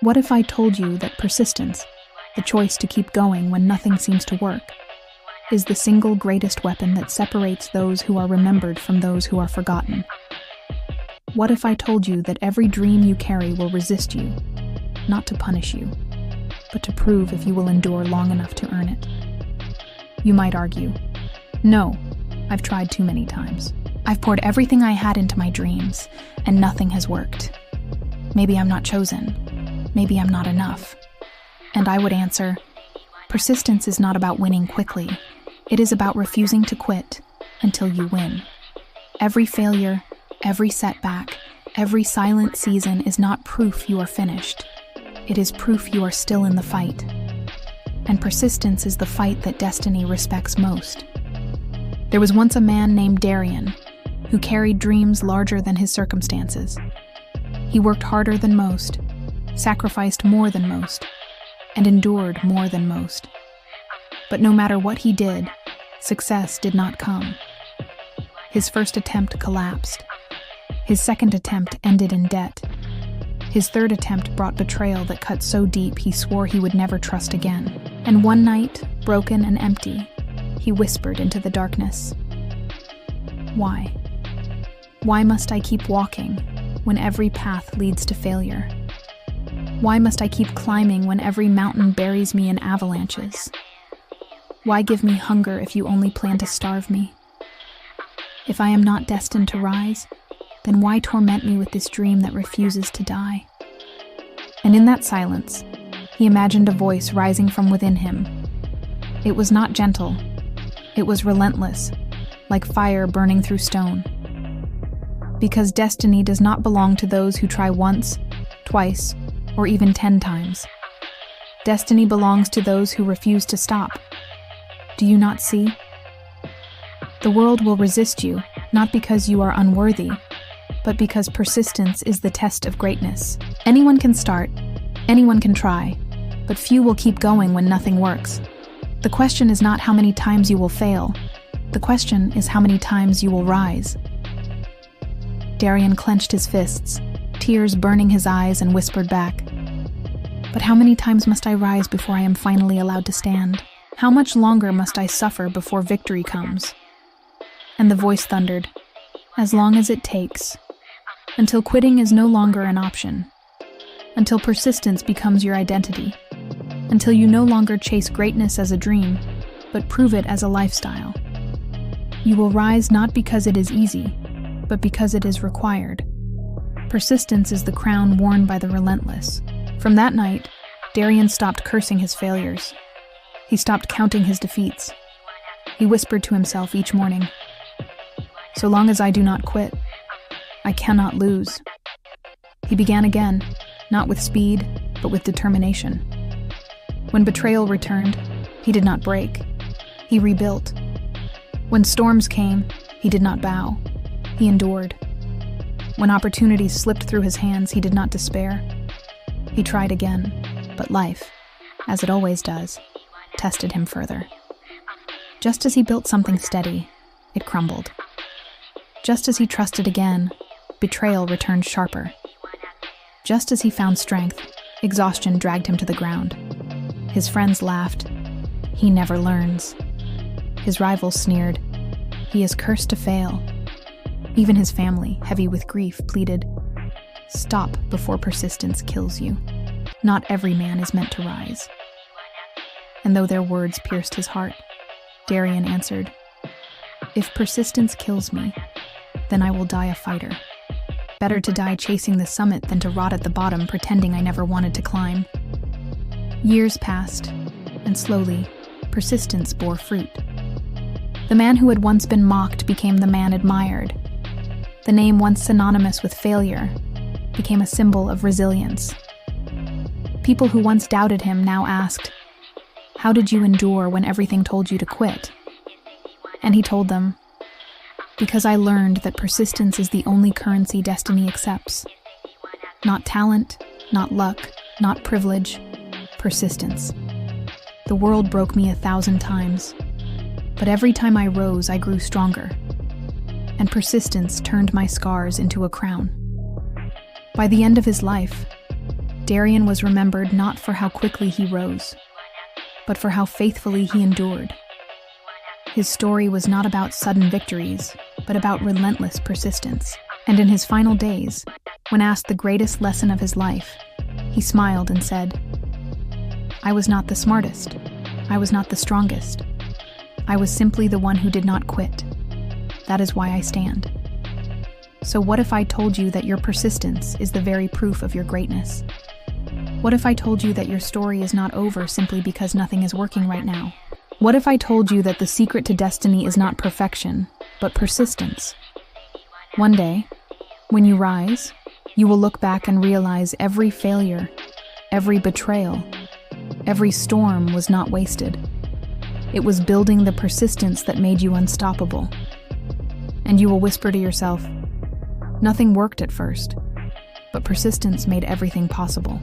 What if I told you that persistence, the choice to keep going when nothing seems to work, is the single greatest weapon that separates those who are remembered from those who are forgotten? What if I told you that every dream you carry will resist you, not to punish you, but to prove if you will endure long enough to earn it? You might argue, no, I've tried too many times. I've poured everything I had into my dreams, and nothing has worked. Maybe I'm not chosen. Maybe I'm not enough. And I would answer, persistence is not about winning quickly. It is about refusing to quit until you win. Every failure, every setback, every silent season is not proof you are finished. It is proof you are still in the fight. And persistence is the fight that destiny respects most. There was once a man named Darian who carried dreams larger than his circumstances. He worked harder than most, sacrificed more than most, and endured more than most. But no matter what he did, success did not come. His first attempt collapsed. His second attempt ended in debt. His third attempt brought betrayal that cut so deep he swore he would never trust again. And one night, broken and empty, he whispered into the darkness, "Why? Why must I keep walking when every path leads to failure? Why must I keep climbing when every mountain buries me in avalanches? Why give me hunger if you only plan to starve me? If I am not destined to rise, then why torment me with this dream that refuses to die?" And in that silence, he imagined a voice rising from within him. It was not gentle. It was relentless, like fire burning through stone. Because destiny does not belong to those who try once, twice, or even 10 times. Destiny belongs to those who refuse to stop. Do you not see? The world will resist you, not because you are unworthy, but because persistence is the test of greatness. Anyone can start, anyone can try, but few will keep going when nothing works. The question is not how many times you will fail. The question is how many times you will rise. Darian clenched his fists, tears burning his eyes, and whispered back, "But how many times must I rise before I am finally allowed to stand? How much longer must I suffer before victory comes?" And the voice thundered, "As long as it takes, until quitting is no longer an option, until persistence becomes your identity, until you no longer chase greatness as a dream, but prove it as a lifestyle. You will rise not because it is easy, but because it is required. Persistence is the crown worn by the relentless." From that night, Darian stopped cursing his failures. He stopped counting his defeats. He whispered to himself each morning, "So long as I do not quit, I cannot lose." He began again, not with speed, but with determination. When betrayal returned, he did not break. He rebuilt. When storms came, he did not bow. He endured. When opportunities slipped through his hands, he did not despair. He tried again, but life, as it always does, tested him further. Just as he built something steady, it crumbled. Just as he trusted again, betrayal returned sharper. Just as he found strength, exhaustion dragged him to the ground. His friends laughed. He never learns. His rivals sneered. He is cursed to fail. Even his family, heavy with grief, pleaded, "Stop before persistence kills you. Not every man is meant to rise." And though their words pierced his heart, Darian answered, "If persistence kills me, then I will die a fighter. Better to die chasing the summit than to rot at the bottom pretending I never wanted to climb." Years passed, and slowly, persistence bore fruit. The man who had once been mocked became the man admired. The name once synonymous with failure became a symbol of resilience. People who once doubted him now asked, "How did you endure when everything told you to quit?" And he told them, "Because I learned that persistence is the only currency destiny accepts. Not talent, not luck, not privilege, persistence. The world broke me 1,000 times, but every time I rose, I grew stronger. And persistence turned my scars into a crown." By the end of his life, Darian was remembered not for how quickly he rose, but for how faithfully he endured. His story was not about sudden victories, but about relentless persistence. And in his final days, when asked the greatest lesson of his life, he smiled and said, "I was not the smartest. I was not the strongest. I was simply the one who did not quit. That is why I stand." So what if I told you that your persistence is the very proof of your greatness? What if I told you that your story is not over simply because nothing is working right now? What if I told you that the secret to destiny is not perfection, but persistence? One day, when you rise, you will look back and realize every failure, every betrayal, every storm was not wasted. It was building the persistence that made you unstoppable. And you will whisper to yourself, "Nothing worked at first, but persistence made everything possible."